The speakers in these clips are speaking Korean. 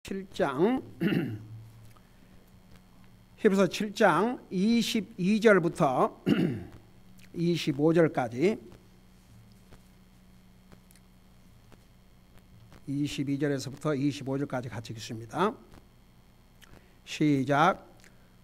7장 히브리서 7장 22절부터 25절까지 22절에서부터 25절까지 같이 읽습니다. 시작.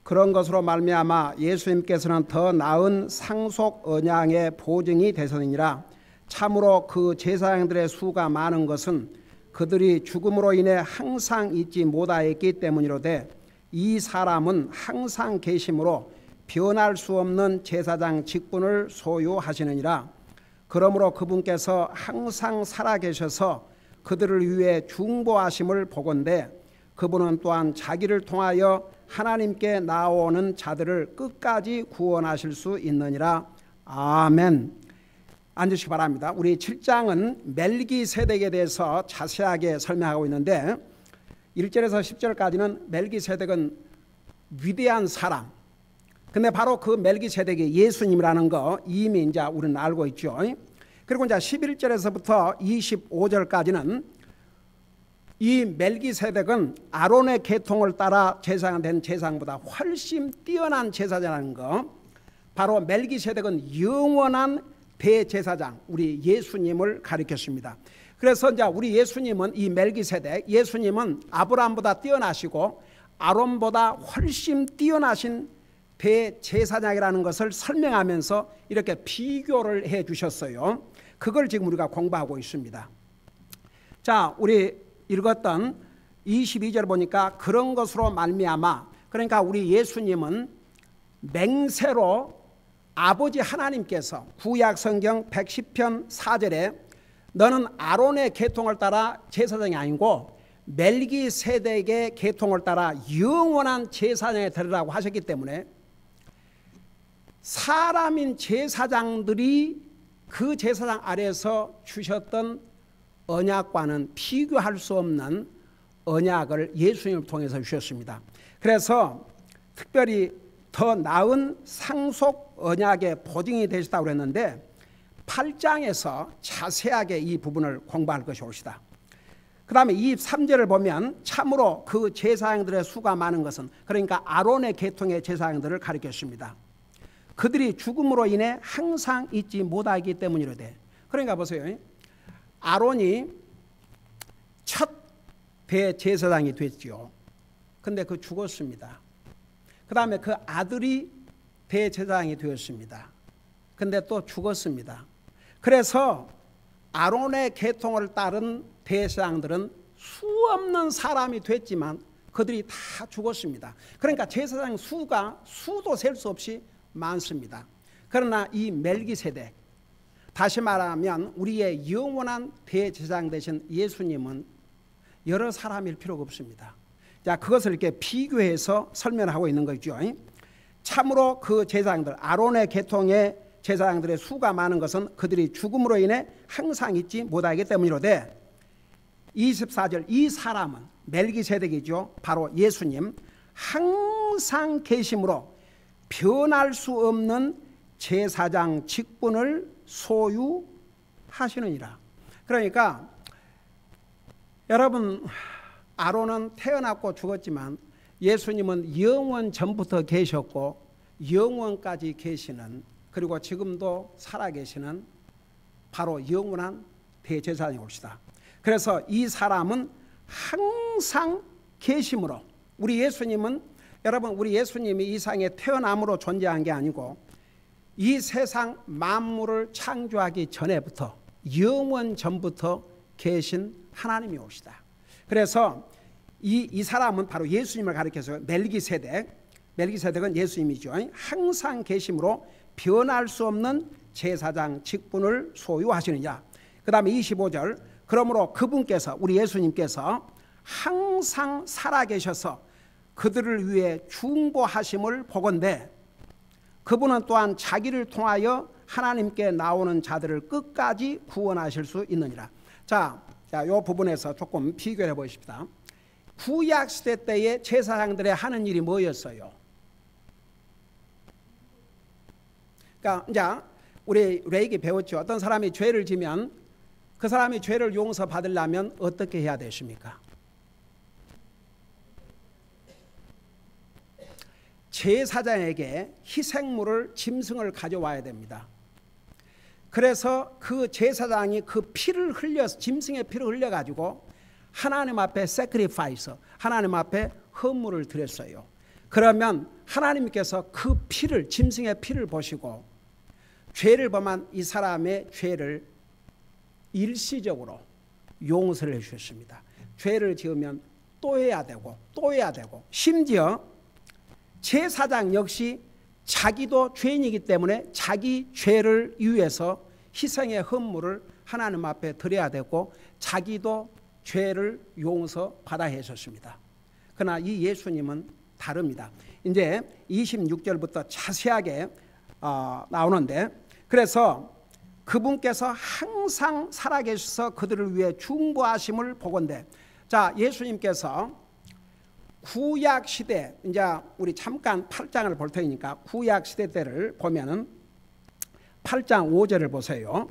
그런 것으로 말미암아 예수님께서는 더 나은 상속 언약의 보증이 되셨느니라. 참으로 그 제사장들의 수가 많은 것은 그들이 죽음으로 인해 항상 잊지 못하였기 때문이로되 이 사람은 항상 계심으로 변할 수 없는 제사장 직분을 소유하시느니라. 그러므로 그분께서 항상 살아계셔서 그들을 위해 중보하심을 보건대 그분은 또한 자기를 통하여 하나님께 나오는 자들을 끝까지 구원하실 수 있느니라. 아멘. 앉으시기 바랍니다. 우리 7장은 멜기세덱에 대해서 자세하게 설명하고 있는데 1절에서 10절까지는 멜기세덱은 위대한 사람. 근데 바로 그 멜기세덱이 예수님이라는 거 이미 이제 우리는 알고 있죠. 그리고 이제 11절에서부터 25절까지는 이 멜기세덱은 아론의 계통을 따라 제사장된 제사장보다 훨씬 뛰어난 제사장이라는 거. 바로 멜기세덱은 영원한 대제사장 우리 예수님을 가리켰습니다. 그래서 이제 우리 예수님은 이 멜기세덱 예수님은 아브라함보다 뛰어나시고 아론보다 훨씬 뛰어나신 대제사장이라는 것을 설명하면서 이렇게 비교를 해 주셨어요. 그걸 지금 우리가 공부하고 있습니다. 자, 우리 읽었던 22절 보니까 그런 것으로 말미암아, 그러니까 우리 예수님은 맹세로 아버지 하나님께서 구약 성경 110편 4절에 너는 아론의 계통을 따라 제사장이 아니고 멜기세덱의 계통을 따라 영원한 제사장에 되리라고 하셨기 때문에 사람인 제사장들이 그 제사장 아래에서 주셨던 언약과는 비교할 수 없는 언약을 예수님을 통해서 주셨습니다. 그래서 특별히 더 나은 상속 언약의 보증이 되셨다고 그랬는데 8장에서 자세하게 이 부분을 공부할 것이 옳시다. 그 다음에 23절을 보면 참으로 그 제사장들의 수가 많은 것은, 그러니까 아론의 계통의 제사장들을 가리켰습니다. 그들이 죽음으로 인해 항상 잊지 못하기 때문이로되. 그러니까 보세요. 아론이 첫 대제사장이 됐죠. 근데 그 죽었습니다. 그 다음에 그 아들이 대제사장이 되었습니다. 근데 또 죽었습니다. 그래서 아론의 계통을 따른 대제사장들은 수없는 사람이 됐지만 그들이 다 죽었습니다. 그러니까 제사장 수도 셀 수 없이 많습니다. 그러나 이 멜기세덱, 다시 말하면 우리의 영원한 대제사장 되신 예수님은 여러 사람일 필요가 없습니다. 자, 그것을 이렇게 비교해서 설명하고 있는 거죠. 참으로 그 제사장들, 아론의 계통의 제사장들의 수가 많은 것은 그들이 죽음으로 인해 항상 잊지 못하기 때문이로되 24절 이 사람은 멜기세덱이죠. 바로 예수님 항상 계심으로 변할 수 없는 제사장 직분을 소유하시느니라. 그러니까 여러분, 아론은 태어났고 죽었지만 예수님은 영원 전부터 계셨고 영원까지 계시는, 그리고 지금도 살아계시는 바로 영원한 대제사장이 옵시다. 그래서 이 사람은 항상 계심으로, 우리 예수님은, 여러분, 우리 예수님이 이 세상에 태어남으로 존재한 게 아니고 이 세상 만물을 창조하기 전에부터 영원 전부터 계신 하나님이 옵시다. 그래서 이 사람은 바로 예수님을 가리켜서 멜기세덱은 예수님이죠. 항상 계심으로 변할 수 없는 제사장 직분을 소유하시느냐. 그 다음에 25절 그러므로 그분께서, 우리 예수님께서 항상 살아계셔서 그들을 위해 중보하심을 보건대 그분은 또한 자기를 통하여 하나님께 나오는 자들을 끝까지 구원하실 수 있느니라. 자, 이 부분에서 조금 비교해 보십시다. 구약 시대 때의 제사장들의 하는 일이 뭐였어요? 그러니까 이제 우리 레이기 배웠죠. 어떤 사람이 죄를 지면 그 사람이 죄를 용서받으려면 어떻게 해야 되십니까? 제사장에게 희생물을 짐승을 가져와야 됩니다. 그래서 그 제사장이 그 피를 흘려서 짐승의 피를 흘려가지고 하나님 앞에 sacrifice, 하나님 앞에 헌물을 드렸어요. 그러면 하나님께서 그 피를, 짐승의 피를 보시고 죄를 범한 이 사람의 죄를 일시적으로 용서를 해주셨습니다. 죄를 지으면 또 해야 되고 또 해야 되고, 심지어 제사장 역시 자기도 죄인이기 때문에 자기 죄를 위해서 희생의 헌물을 하나님 앞에 드려야 되고 자기도 죄를 용서받아야 했었습니다. 그러나 이 예수님은 다릅니다. 이제 26절부터 자세하게 나오는데, 그래서 그분께서 항상 살아계셔서 그들을 위해 중보하심을 보건대. 자, 예수님께서 구약 시대, 이제 우리 잠깐 8장을 볼 테니까 구약 시대 때를 보면은 8장 5절을 보세요.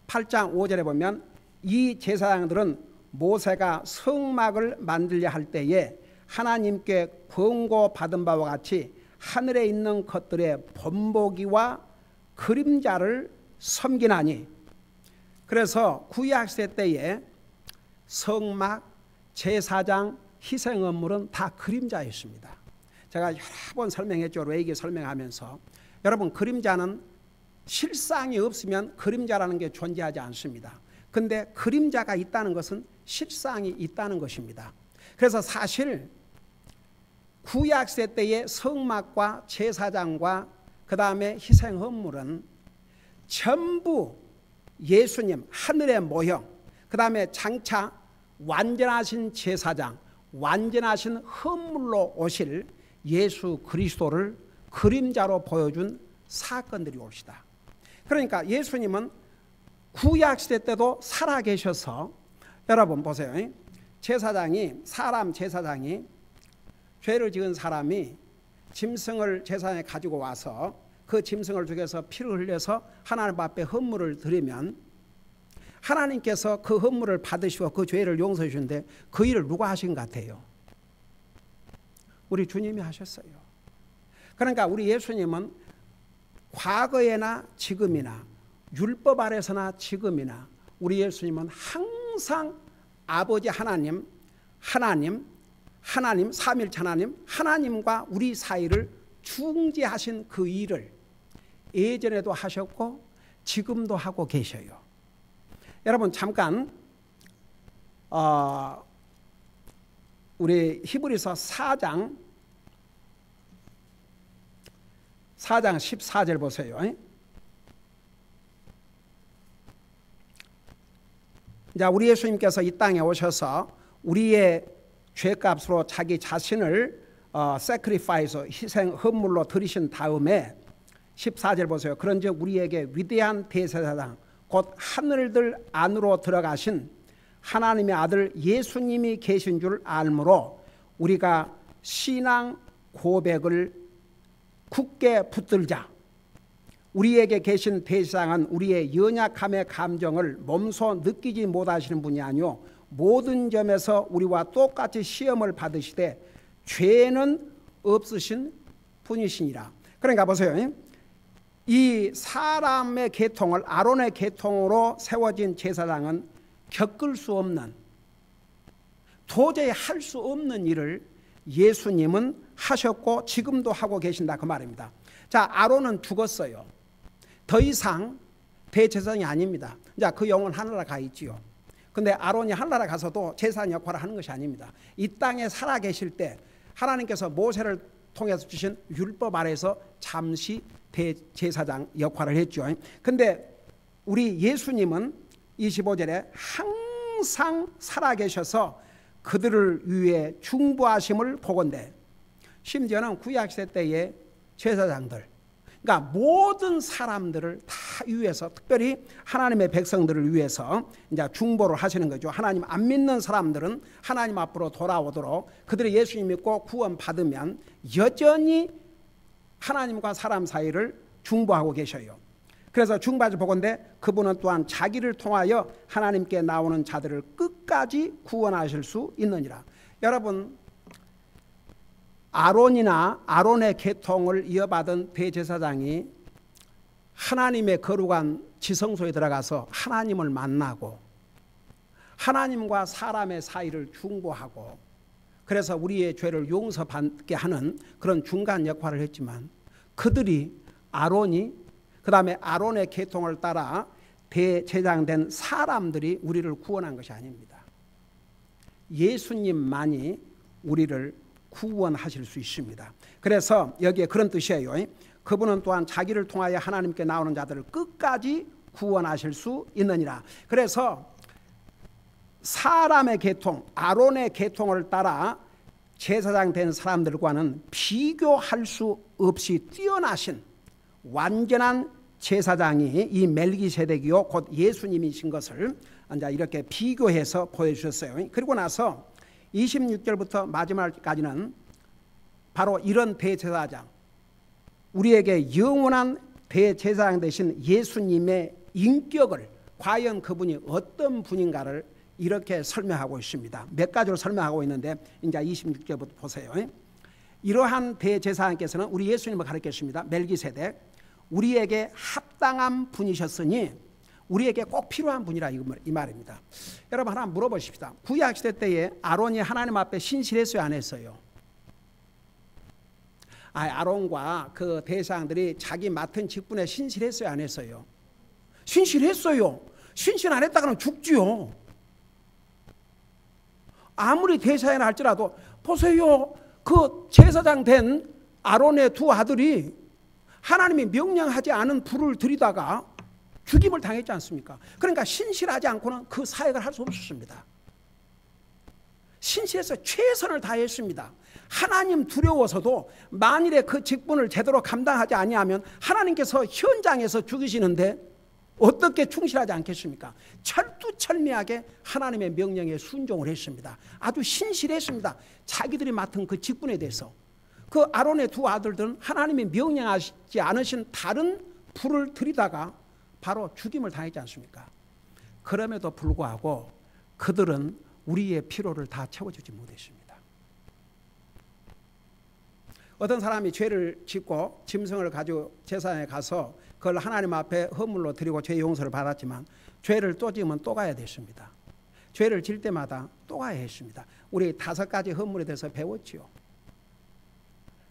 8장 5절에 보면 이 제사장들은 모세가 성막을 만들려 할 때에 하나님께 권고받은 바와 같이 하늘에 있는 것들의 본보기와 그림자를 섬기나니. 그래서 구약시대 때에 성막, 제사장, 희생헌물은 다 그림자였습니다. 제가 여러 번 설명했죠. 레이기 설명하면서. 여러분, 그림자는 실상이 없으면 그림자라는 게 존재하지 않습니다. 근데 그림자가 있다는 것은 실상이 있다는 것입니다. 그래서 사실 구약시대 때의 성막과 제사장과 그 다음에 희생헌물은 전부 예수님 하늘의 모형, 그 다음에 장차 완전하신 제사장, 완전하신 헌물로 오실 예수 그리스도를 그림자로 보여준 사건들이 옵시다. 그러니까 예수님은 구약시대 때도 살아계셔서, 여러분 보세요. 제사장이, 사람 제사장이, 죄를 지은 사람이 짐승을 제사장에 가지고 와서 그 짐승을 죽여서 피를 흘려서 하나님 앞에 헌물을 드리면 하나님께서 그 헌물을 받으시고 그 죄를 용서해 주는데 그 일을 누가 하신 것 같아요? 우리 주님이 하셨어요. 그러니까 우리 예수님은 과거에나 지금이나 율법 아래서나 지금이나 우리 예수님은 항상 아버지 하나님 삼일체 하나님과 우리 사이를 중재하신 그 일을 예전에도 하셨고 지금도 하고 계셔요. 여러분 잠깐 우리 히브리서 4장 14절 보세요. 자, 우리 예수님께서 이 땅에 오셔서 우리의 죄값으로 자기 자신을 sacrifice, 희생 헌물로 드리신 다음에 14절 보세요. 그런즉 우리에게 위대한 대제사장 곧 하늘들 안으로 들어가신 하나님의 아들 예수님이 계신 줄 알므로 우리가 신앙 고백을 굳게 붙들자. 우리에게 계신 대제사장은 우리의 연약함의 감정을 몸소 느끼지 못하시는 분이 아니요 모든 점에서 우리와 똑같이 시험을 받으시되 죄는 없으신 분이시니라. 그러니까 보세요. 이 사람의 계통을 아론의 계통으로 세워진 제사장은 겪을 수 없는, 도저히 할 수 없는 일을 예수님은 하셨고 지금도 하고 계신다 그 말입니다. 자, 아론은 죽었어요. 더 이상 대제사장이 아닙니다. 자, 그 영혼 하늘나라 가 있지요. 근데 아론이 하늘나라 가서도 제사장 역할을 하는 것이 아닙니다. 이 땅에 살아 계실 때 하나님께서 모세를 통해서 주신 율법 아래서 잠시 대제사장 역할을 했죠. 근데 우리 예수님은 25절에 항상 살아 계셔서 그들을 위해 중보하심을 보건대. 심지어는 구약시대 때의 제사장들, 그러니까 모든 사람들을 다 위해서, 특별히 하나님의 백성들을 위해서 이제 중보를 하시는 거죠. 하나님 안 믿는 사람들은 하나님 앞으로 돌아오도록 그들이 예수님 믿고 구원 받으면 여전히 하나님과 사람 사이를 중보하고 계셔요. 그래서 중보하실 보건대 그분은 또한 자기를 통하여 하나님께 나오는 자들을 끝까지 구원하실 수 있느니라. 여러분, 아론이나 아론의 계통을 이어받은 대제사장이 하나님의 거룩한 지성소에 들어가서 하나님을 만나고 하나님과 사람의 사이를 중보하고 그래서 우리의 죄를 용서받게 하는 그런 중간 역할을 했지만 그들이 아론이 그 다음에 아론의 계통을 따라 대제사장된 사람들이 우리를 구원한 것이 아닙니다. 예수님만이 우리를 구원하실 수 있습니다. 그래서 여기에 그런 뜻이에요. 그분은 또한 자기를 통하여 하나님께 나오는 자들을 끝까지 구원하실 수 있느니라. 그래서 사람의 계통, 아론의 계통을 따라 제사장 된 사람들과는 비교할 수 없이 뛰어나신 완전한 제사장이 이 멜기세덱이요 곧 예수님이신 것을 이제 이렇게 비교해서 보여주셨어요. 그리고 나서 26절부터 마지막까지는 바로 이런 대제사장, 우리에게 영원한 대제사장 되신 예수님의 인격을 과연 그분이 어떤 분인가를 이렇게 설명하고 있습니다. 몇 가지로 설명하고 있는데 이제 26절부터 보세요. 이러한 대제사장께서는 우리 예수님을 가르쳤습니다. 멜기세덱, 우리에게 합당한 분이셨으니 우리에게 꼭 필요한 분이라 이 말입니다. 여러분 하나 물어보십시다. 구약시대 때에 아론이 하나님 앞에 신실했어요, 안 했어요? 아론과 그 대제사장들이 자기 맡은 직분에 신실했어요, 안 했어요? 신실했어요. 신실 안 했다 그러면 죽지요. 아무리 대제사장이라 할지라도 보세요. 그 제사장 된 아론의 두 아들이 하나님이 명령하지 않은 불을 들이다가 죽임을 당했지 않습니까? 그러니까 신실하지 않고는 그 사역을 할 수 없었습니다. 신실해서 최선을 다했습니다. 하나님 두려워서도 만일에 그 직분을 제대로 감당하지 아니하면 하나님께서 현장에서 죽이시는데 어떻게 충실하지 않겠습니까? 철두철미하게 하나님의 명령에 순종을 했습니다. 아주 신실했습니다. 자기들이 맡은 그 직분에 대해서. 그 아론의 두 아들들은 하나님이 명령하지 않으신 다른 불을 들이다가 바로 죽임을 당했지 않습니까? 그럼에도 불구하고 그들은 우리의 필요를 다 채워주지 못했습니다. 어떤 사람이 죄를 짓고 짐승을 가지고 제사장에 가서 그걸 하나님 앞에 허물로 드리고 죄 용서를 받았지만 죄를 또 지으면 또 가야 됐습니다. 죄를 질 때마다 또 가야 했습니다. 우리 5가지 허물에 대해서 배웠지요.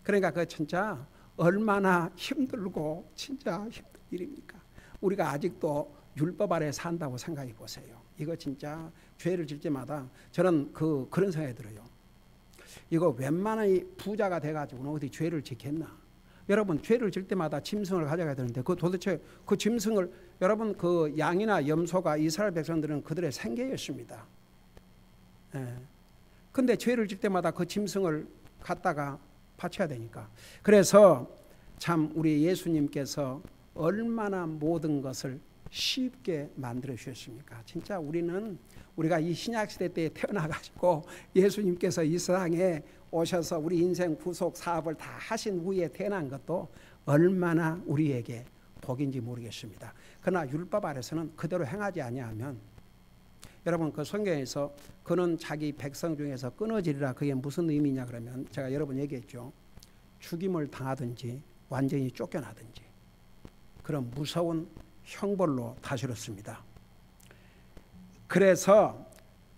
그러니까 그 진짜 얼마나 힘들고 진짜 힘든 일입니까? 우리가 아직도 율법 아래 산다고 생각해 보세요. 이거 진짜 죄를 질 때마다 저는 그런 생각이 들어요. 이거 웬만한 부자가 돼가지고는 어디 죄를 짓겠나? 여러분 죄를 질 때마다 짐승을 가져가야 되는데 그 도대체 그 짐승을 여러분 그 양이나 염소가 이스라엘 백성들은 그들의 생계였습니다. 근데 죄를 질 때마다 그 짐승을 갖다가 바쳐야 되니까. 그래서 참 우리 예수님께서 얼마나 모든 것을 쉽게 만들어 주셨습니까? 진짜 우리가 이 신약시대 때에 태어나가지고 예수님께서 이 세상에 오셔서 우리 인생 구속 사업을 다 하신 후에 태어난 것도 얼마나 우리에게 복인지 모르겠습니다. 그러나 율법 아래서는 그대로 행하지 아니하면 여러분 그 성경에서 그는 자기 백성 중에서 끊어지리라 그게 무슨 의미냐 그러면 제가 여러 번 얘기했죠. 죽임을 당하든지 완전히 쫓겨나든지 그런 무서운 형벌로 다스렸습니다. 그래서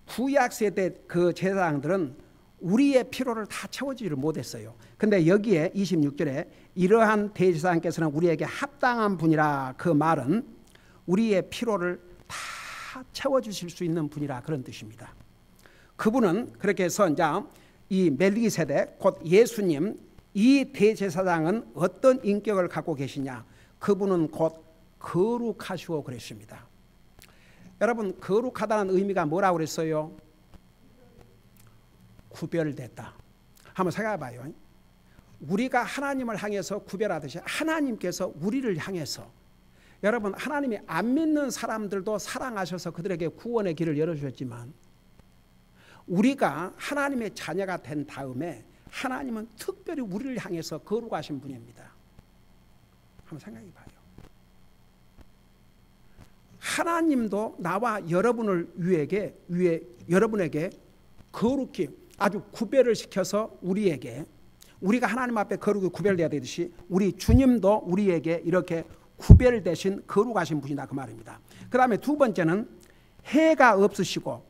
구약시대 그 제사장들은 우리의 필요를 다 채워주지를 못했어요. 근데 여기에 26절에 이러한 대제사장께서는 우리에게 합당한 분이라 그 말은 우리의 필요를 다 채워주실 수 있는 분이라 그런 뜻입니다. 그분은 그렇게 해서 이제 이 멜기세덱 곧 예수님 이 대제사장은 어떤 인격을 갖고 계시냐? 그분은 곧 거룩하시고 그랬습니다. 여러분 거룩하다는 의미가 뭐라고 그랬어요? 구별됐다. 한번 생각해 봐요. 우리가 하나님을 향해서 구별하듯이 하나님께서 우리를 향해서 여러분 하나님이 안 믿는 사람들도 사랑하셔서 그들에게 구원의 길을 열어주셨지만 우리가 하나님의 자녀가 된 다음에 하나님은 특별히 우리를 향해서 거룩하신 분입니다. 한번 생각해 봐요. 하나님도 나와 여러분에게 거룩히 아주 구별을 시켜서 우리에게 우리가 하나님 앞에 거룩이 구별되어야 되듯이 우리 주님도 우리에게 이렇게 구별되신 거룩하신 분이다 그 말입니다. 그 다음에 두 번째는 해가 없으시고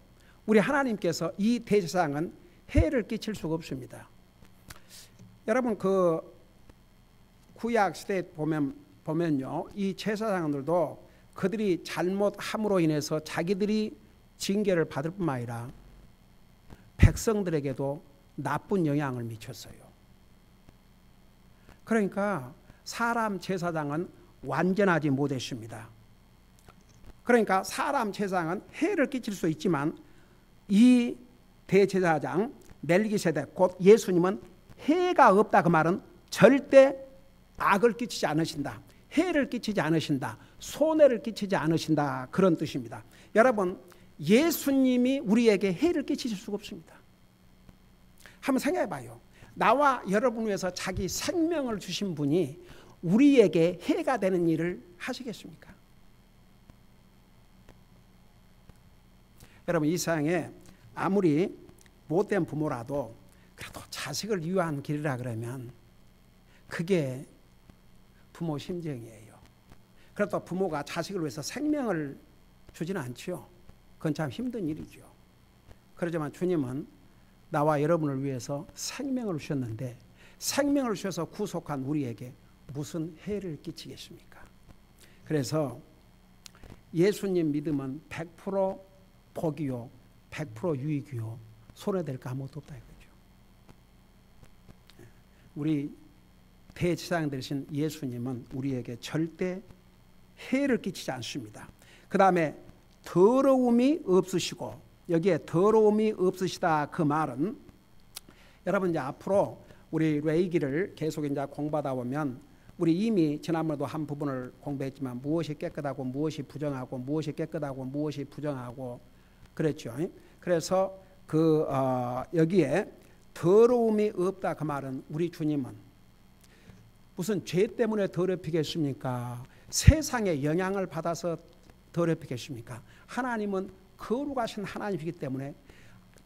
우리 하나님께서 이 대제사장은 해를 끼칠 수가 없습니다. 여러분 그 구약 시대에 보면요, 이 제사장들도 그들이 잘못함으로 인해서 자기들이 징계를 받을 뿐만 아니라 백성들에게도 나쁜 영향을 미쳤어요. 그러니까 사람 제사장은 완전하지 못했습니다. 그러니까 사람 제사장은 해를 끼칠 수 있지만 이 대제사장 멜기세덱 곧 예수님은 해가 없다 그 말은 절대 악을 끼치지 않으신다, 해를 끼치지 않으신다, 손해를 끼치지 않으신다 그런 뜻입니다. 여러분 예수님이 우리에게 해를 끼치실 수가 없습니다. 한번 생각해 봐요. 나와 여러분 위해서 자기 생명을 주신 분이 우리에게 해가 되는 일을 하시겠습니까? 여러분 이 세상에 아무리 못된 부모라도 그래도 자식을 위한 길이라 그러면 그게 부모 심정이에요. 그래도 부모가 자식을 위해서 생명을 주지는 않죠. 그건 참 힘든 일이죠. 그렇지만 주님은 나와 여러분을 위해서 생명을 주셨는데 생명을 주셔서 구속한 우리에게 무슨 해를 끼치겠습니까? 그래서 예수님 믿음은 100% 복이요 100% 유익이요 손해될 거 아무것도 없다 이거죠. 우리 대제사장 되신 예수님은 우리에게 절대 해를 끼치지 않습니다. 그 다음에 더러움이 없으시고, 여기에 더러움이 없으시다 그 말은 여러분 이제 앞으로 우리 레위기를 계속 이제 공부하다 보면 우리 이미 지난번에도 한 부분을 공부했지만 무엇이 깨끗하고 무엇이 부정하고 무엇이 깨끗하고 무엇이 부정하고 그랬죠. 그래서 여기에 더러움이 없다 그 말은 우리 주님은 무슨 죄 때문에 더럽히겠습니까? 세상의 영향을 받아서 더럽히겠습니까? 하나님은 거룩하신 하나님이기 때문에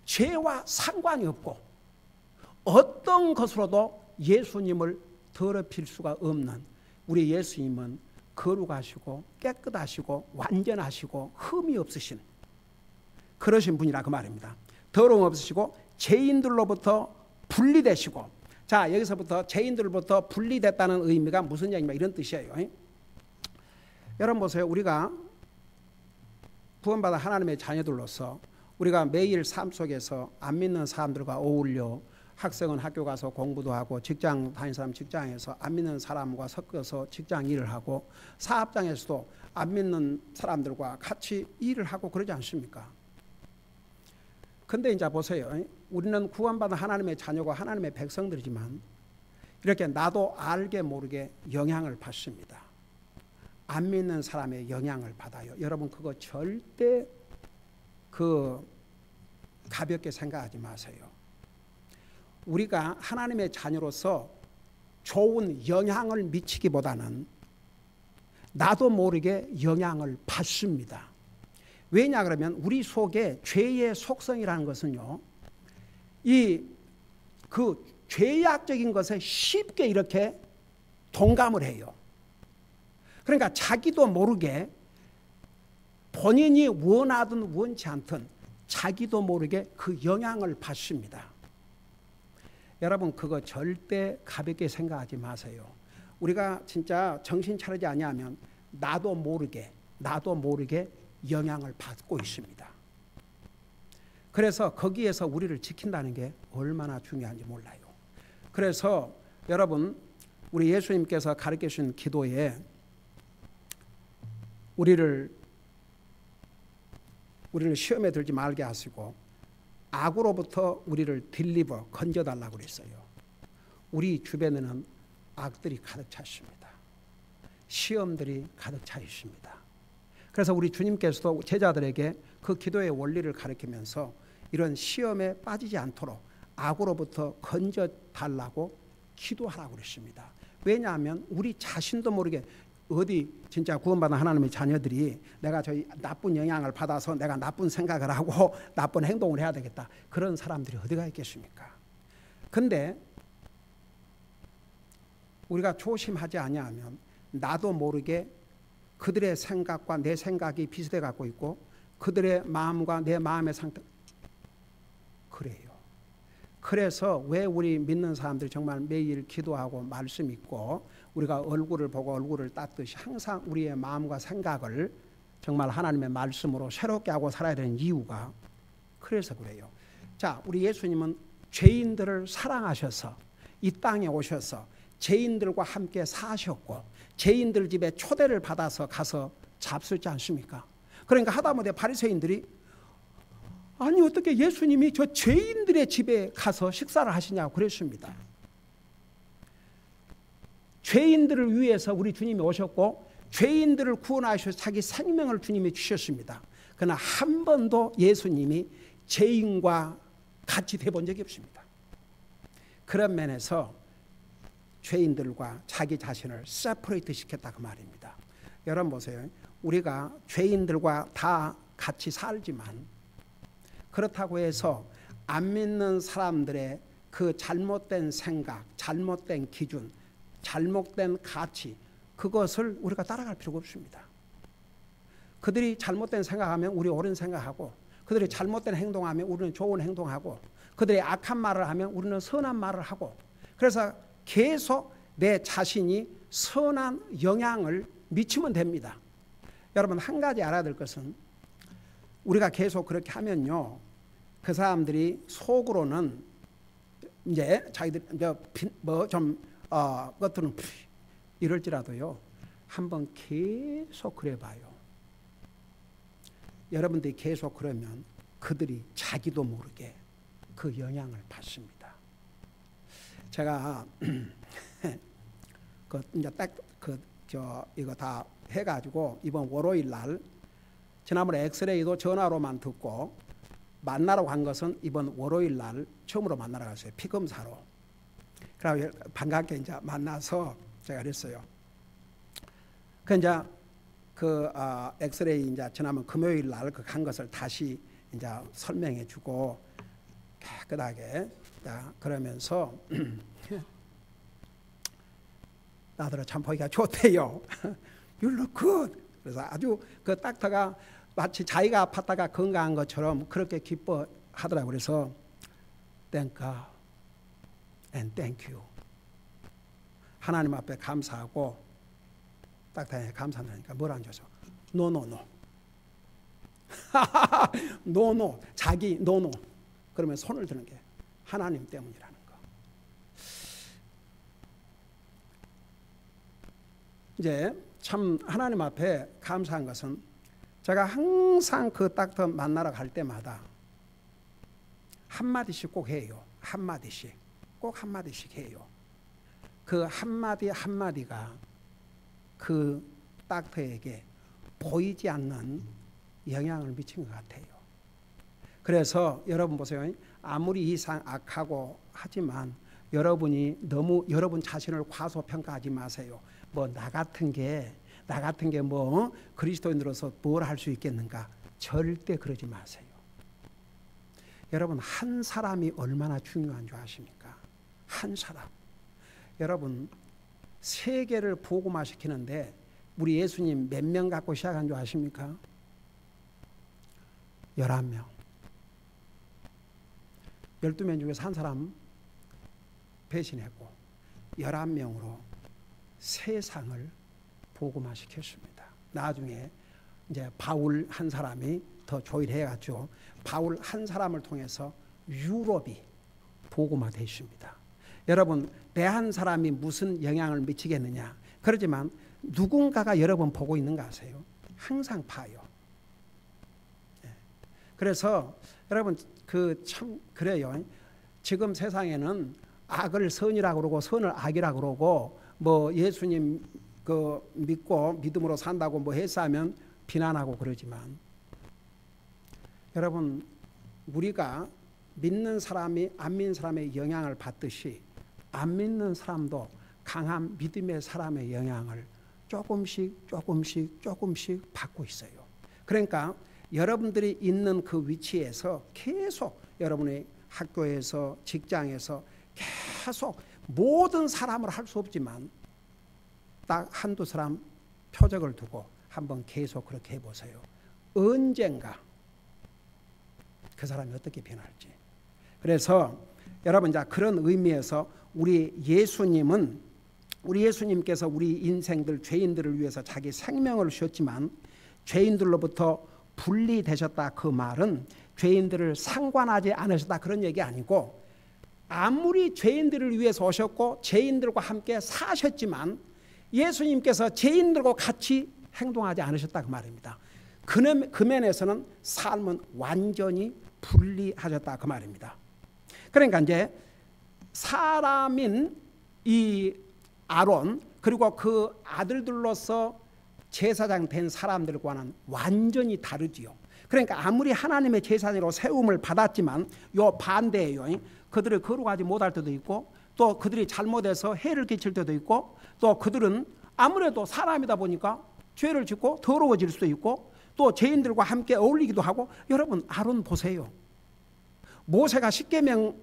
죄와 상관이 없고 어떤 것으로도 예수님을 더럽힐 수가 없는 우리 예수님은 거룩하시고 깨끗하시고 완전하시고 흠이 없으신 그러신 분이라 그 말입니다. 더러움 없으시고 죄인들로부터 분리되시고, 자 여기서부터 죄인들로부터 분리됐다는 의미가 무슨 얘기인가 이런 뜻이에요. 여러분 보세요. 우리가 구원받은 하나님의 자녀들로서 우리가 매일 삶 속에서 안 믿는 사람들과 어울려 학생은 학교 가서 공부도 하고 직장 다니는 사람 직장에서 안 믿는 사람과 섞여서 직장 일을 하고 사업장에서도 안 믿는 사람들과 같이 일을 하고 그러지 않습니까? 근데 이제 보세요. 우리는 구원받은 하나님의 자녀고 하나님의 백성들이지만 이렇게 나도 알게 모르게 영향을 받습니다. 안 믿는 사람의 영향을 받아요. 여러분 그거 절대 가볍게 생각하지 마세요. 우리가 하나님의 자녀로서 좋은 영향을 미치기보다는 나도 모르게 영향을 받습니다. 왜냐 그러면 우리 속에 죄의 속성이라는 것은요, 그 죄악적인 것에 쉽게 이렇게 동감을 해요. 그러니까 자기도 모르게 본인이 원하든 원치 않든 자기도 모르게 그 영향을 받습니다. 여러분 그거 절대 가볍게 생각하지 마세요. 우리가 진짜 정신 차리지 아니하면 나도 모르게 영향을 받고 있습니다. 그래서 거기에서 우리를 지킨다는 게 얼마나 중요한지 몰라요. 그래서 여러분 우리 예수님께서 가르쳐 주신 기도에 우리를 시험에 들지 말게 하시고 악으로부터 우리를 딜리버 건져달라고 그랬어요. 우리 주변에는 악들이 가득 차 있습니다. 시험들이 가득 차 있습니다. 그래서 우리 주님께서도 제자들에게 그 기도의 원리를 가르치면서 이런 시험에 빠지지 않도록 악으로부터 건져달라고 기도하라고 그랬습니다. 왜냐하면 우리 자신도 모르게 어디 진짜 구원받은 하나님의 자녀들이 내가 저희 나쁜 영향을 받아서 내가 나쁜 생각을 하고 나쁜 행동을 해야 되겠다. 그런 사람들이 어디가 있겠습니까? 근데 우리가 조심하지 아니하면 나도 모르게 그들의 생각과 내 생각이 비슷해 갖고 있고 그들의 마음과 내 마음의 상태 그래요. 그래서 왜 우리 믿는 사람들이 정말 매일 기도하고 말씀 있고 우리가 얼굴을 보고 얼굴을 닦듯이 항상 우리의 마음과 생각을 정말 하나님의 말씀으로 새롭게 하고 살아야 되는 이유가 그래서 그래요. 자, 우리 예수님은 죄인들을 사랑하셔서 이 땅에 오셔서 죄인들과 함께 사셨고 죄인들 집에 초대를 받아서 가서 잡수지 않습니까? 그러니까 하다못해 바리새인들이 아니 어떻게 예수님이 저 죄인들의 집에 가서 식사를 하시냐고 그랬습니다. 죄인들을 위해서 우리 주님이 오셨고 죄인들을 구원하셔서 자기 생명을 주님이 주셨습니다. 그러나 한 번도 예수님이 죄인과 같이 돼본 적이 없습니다. 그런 면에서 죄인들과 자기 자신을 세퍼레이트 시켰다 그 말입니다. 여러분 보세요. 우리가 죄인들과 다 같이 살지만 그렇다고 해서 안 믿는 사람들의 그 잘못된 생각, 잘못된 기준, 잘못된 가치 그것을 우리가 따라갈 필요가 없습니다. 그들이 잘못된 생각하면 우리 옳은 생각하고 그들이 잘못된 행동하면 우리는 좋은 행동하고 그들이 악한 말을 하면 우리는 선한 말을 하고 그래서 계속 내 자신이 선한 영향을 미치면 됩니다. 여러분 한 가지 알아야 될 것은 우리가 계속 그렇게 하면요 그 사람들이 속으로는 이제 자기들 뭐좀 겉으로는 이럴지라도요 한번 계속 그래봐요. 여러분들이 계속 그러면 그들이 자기도 모르게 그 영향을 받습니다. 제가 그 이제 딱 이거 다 해가지고 이번 월요일 날 지난번에 엑스레이도 전화로만 듣고 만나러 간 것은 이번 월요일 날 처음으로 만나러 갔어요. 피검사로. 그래서 반갑게 이제 만나서 제가 그랬어요. 그 이제 그 엑스레이 이제 지난번 금요일 날 그 간 것을 다시 이제 설명해주고 깨끗하게 그러면서 나더러 참 보기가 좋대요. You look good. 그래서 아주 그 닥터가 마치 자기가 아팠다가 건강한 것처럼 그렇게 기뻐하더라고요. 그래서 Thank God and thank you. 하나님 앞에 감사하고 닥터에 감사하니까 뭘 안 줘서 No, no, no. No, no. 자기 no, no. 그러면 손을 드는 게 하나님 때문이라는 거. 이제 참 하나님 앞에 감사한 것은 제가 항상 그 닥터 만나러 갈 때마다 한마디씩 꼭 해요. 한마디씩. 꼭 한마디씩 해요. 그 한마디 한마디가 그 닥터에게 보이지 않는 영향을 미친 것 같아요. 그래서 여러분 보세요. 아무리 이상 악하고 하지만 여러분이 너무 여러분 자신을 과소평가하지 마세요. 뭐 나 같은 게 뭐 그리스도인으로서 뭘 할 수 있겠는가? 절대 그러지 마세요. 여러분 한 사람이 얼마나 중요한 줄 아십니까? 한 사람. 여러분 세계를 복음화시키는데 우리 예수님 몇 명 갖고 시작한 줄 아십니까? 11명. 12명 중에서 한 사람 배신했고 11명으로 세상을 복음화시켰습니다. 나중에 이제 바울 한 사람이 더 조일해가지고 바울 한 사람을 통해서 유럽이 복음화됐습니다. 여러분 내 한 사람이 무슨 영향을 미치겠느냐? 그렇지만 누군가가 여러분 보고 있는 거 아세요? 항상 봐요. 그래서 여러분 그 참 그래요. 지금 세상에는 악을 선이라고 그러고 선을 악이라고 그러고 뭐 예수님 그 믿고 믿음으로 산다고 뭐 했으면 비난하고 그러지만 여러분 우리가 믿는 사람이 안 믿는 사람의 영향을 받듯이 안 믿는 사람도 강한 믿음의 사람의 영향을 조금씩 받고 있어요. 그러니까 여러분들이 있는 그 위치에서 계속 여러분의 학교에서 직장에서 계속 모든 사람을 할 수 없지만 딱 한두 사람 표적을 두고 한번 계속 그렇게 해보세요. 언젠가 그 사람이 어떻게 변할지. 그래서 여러분, 자, 그런 의미에서 우리 예수님께서 우리 인생들, 죄인들을 위해서 자기 생명을 주셨지만 죄인들로부터 분리되셨다. 그 말은 죄인들을 상관하지 않으셨다 그런 얘기 아니고, 아무리 죄인들을 위해서 오셨고 죄인들과 함께 사셨지만 예수님께서 죄인들과 같이 행동하지 않으셨다 그 말입니다. 그 면에서는 삶은 완전히 분리하셨다 그 말입니다. 그러니까 이제 사람인 이 아론, 그리고 그 아들들로서 제사장 된 사람들과는 완전히 다르지요. 그러니까 아무리 하나님의 제사장으로 세움을 받았지만 요 반대예요. 그들을 거룩하지 못할 때도 있고, 또 그들이 잘못해서 해를 끼칠 때도 있고, 또 그들은 아무래도 사람이다 보니까 죄를 짓고 더러워질 수도 있고, 또 죄인들과 함께 어울리기도 하고. 여러분, 아론 보세요. 모세가 십계명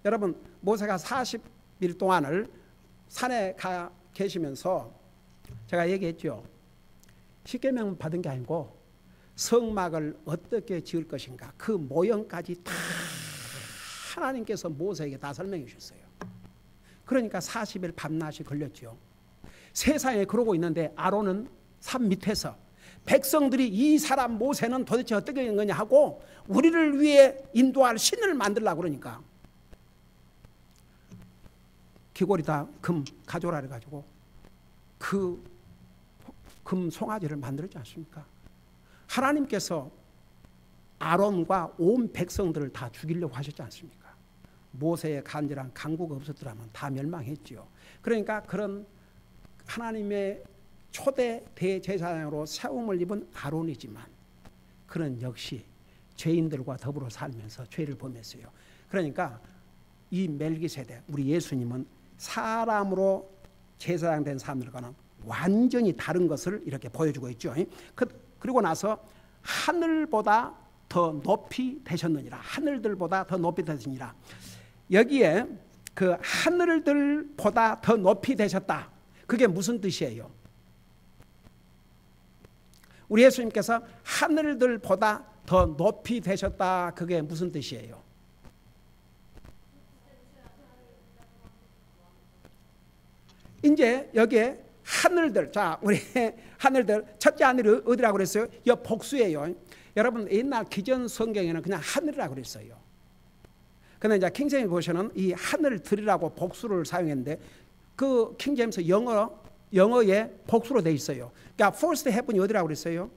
여러분, 모세가 40일 동안을 산에 가 계시면서 제가 얘기했죠. 십계명 받은 게 아니고 성막을 어떻게 지을 것인가, 그 모형까지 다 하나님께서 모세에게 다 설명해 주셨어요. 그러니까 40일 밤낮이 걸렸죠. 세상에 그러고 있는데 아론은 산 밑에서 백성들이 이 사람 모세는 도대체 어떻게 된 거냐 하고 우리를 위해 인도할 신을 만들려고 그러니까 귀걸이다 금 가져오라 그래가지고 그 금 송아지를 만들었지 않습니까? 하나님께서 아론과 온 백성들을 다 죽이려고 하셨지 않습니까? 모세의 간절한 간구가 없었더라면 다 멸망했지요. 그러니까 그런 하나님의 초대 대제사장으로 세움을 입은 아론이지만 그는 역시 죄인들과 더불어 살면서 죄를 범했어요. 그러니까 이 멜기세덱, 우리 예수님은 사람으로 제사장 된 사람들과는 완전히 다른 것을 이렇게 보여주고 있죠. 그리고 나서 하늘보다 더 높이 되셨느니라. 하늘들보다 더 높이 되셨느니라. 여기에 그 하늘들보다 더 높이 되셨다. 그게 무슨 뜻이에요? 우리 예수님께서 하늘들보다 더 높이 되셨다. 그게 무슨 뜻이에요? 이제 여기에 하늘들, 자, 우리 하늘들, 첫째 하늘이 어디라고 그랬어요? 이 복수예요. 여러분, 옛날 기존 성경에는 그냥 하늘이라고 그랬어요. 근데 이제 킹제임스 버전은 이 하늘들이라고 복수를 사용했는데 그 킹제임스 영어에 복수로 돼 있어요. 그러니까 first heaven이 어디라고 그랬어요?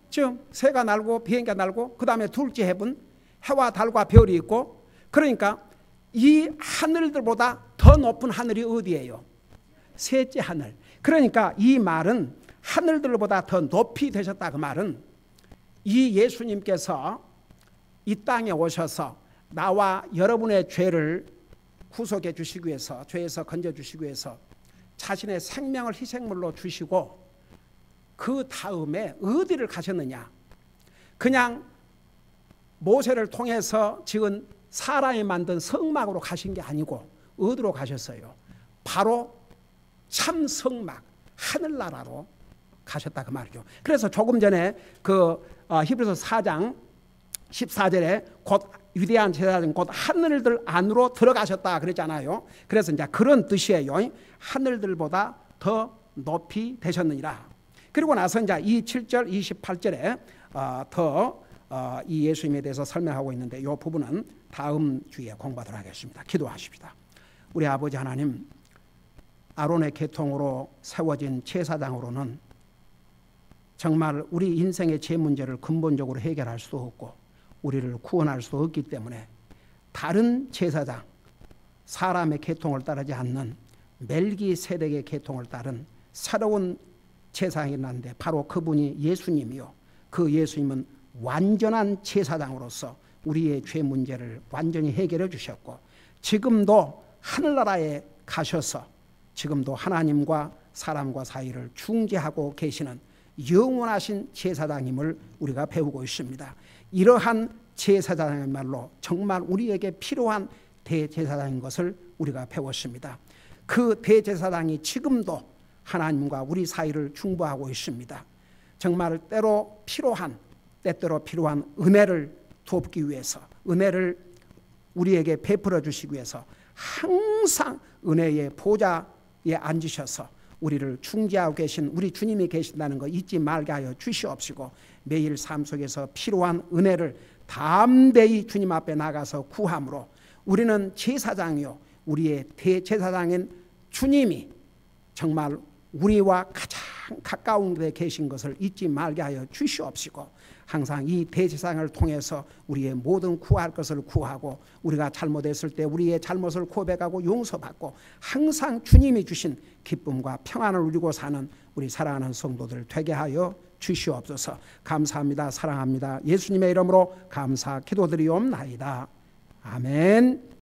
지금 새가 날고 비행기가 날고 그 다음에 둘째 heaven, 해와 달과 별이 있고, 그러니까 이 하늘들보다 더 높은 하늘이 어디예요? 셋째 하늘. 그러니까 이 말은 하늘들보다 더 높이 되셨다. 그 말은 이 예수님께서 이 땅에 오셔서 나와 여러분의 죄를 구속해 주시기 위해서, 죄에서 건져 주시기 위해서 자신의 생명을 희생물로 주시고 그 다음에 어디를 가셨느냐? 그냥 모세를 통해서 지은 사람이 만든 성막으로 가신 게 아니고 어디로 가셨어요? 바로 참 성막, 하늘나라로 가셨다 그 말이죠. 그래서 조금 전에 그 히브리서 4장 14절에 곧 위대한 제사장 곧 하늘들 안으로 들어가셨다 그랬잖아요. 그래서 이제 그런 뜻이에요. 하늘들보다 더 높이 되셨느니라. 그리고 나서 이제 이 7절 28절에 이 예수님에 대해서 설명하고 있는데 이 부분은 다음 주에 공부하도록 하겠습니다. 기도하십시다. 우리 아버지 하나님, 아론의 계통으로 세워진 제사장으로는 정말 우리 인생의 죄 문제를 근본적으로 해결할 수도 없고 우리를 구원할 수도 없기 때문에 다른 제사장, 사람의 계통을 따르지 않는 멜기세덱의 계통을 따른 새로운 제사장이 있는데 바로 그분이 예수님이요. 그 예수님은 완전한 제사장으로서 우리의 죄 문제를 완전히 해결해 주셨고 지금도 하늘나라에 가셔서 지금도 하나님과 사람과 사이를 중재하고 계시는 영원하신 제사장임을 우리가 배우고 있습니다. 이러한 제사장이야말로 정말 우리에게 필요한 대제사장인 것을 우리가 배웠습니다. 그 대제사장이 지금도 하나님과 우리 사이를 중보하고 있습니다. 정말 때때로 필요한 은혜를 돕기 위해서, 은혜를 우리에게 베풀어 주시기 위해서 항상 은혜의 보좌에 앉으셔서 우리를 중재하고 계신 우리 주님이 계신다는 거 잊지 말게 하여 주시옵시고, 매일 삶 속에서 필요한 은혜를 담대히 주님 앞에 나가서 구함으로 우리는 제사장이요, 우리의 대제사장인 주님이 정말 우리와 가장 가까운 데 계신 것을 잊지 말게 하여 주시옵시고, 항상 이 대제사장을 통해서 우리의 모든 구할 것을 구하고, 우리가 잘못했을 때 우리의 잘못을 고백하고 용서받고, 항상 주님이 주신 기쁨과 평안을 누리고 사는 우리 사랑하는 성도들 되게 하여 주시옵소서. 감사합니다. 사랑합니다. 예수님의 이름으로 감사 기도드리옵나이다. 아멘.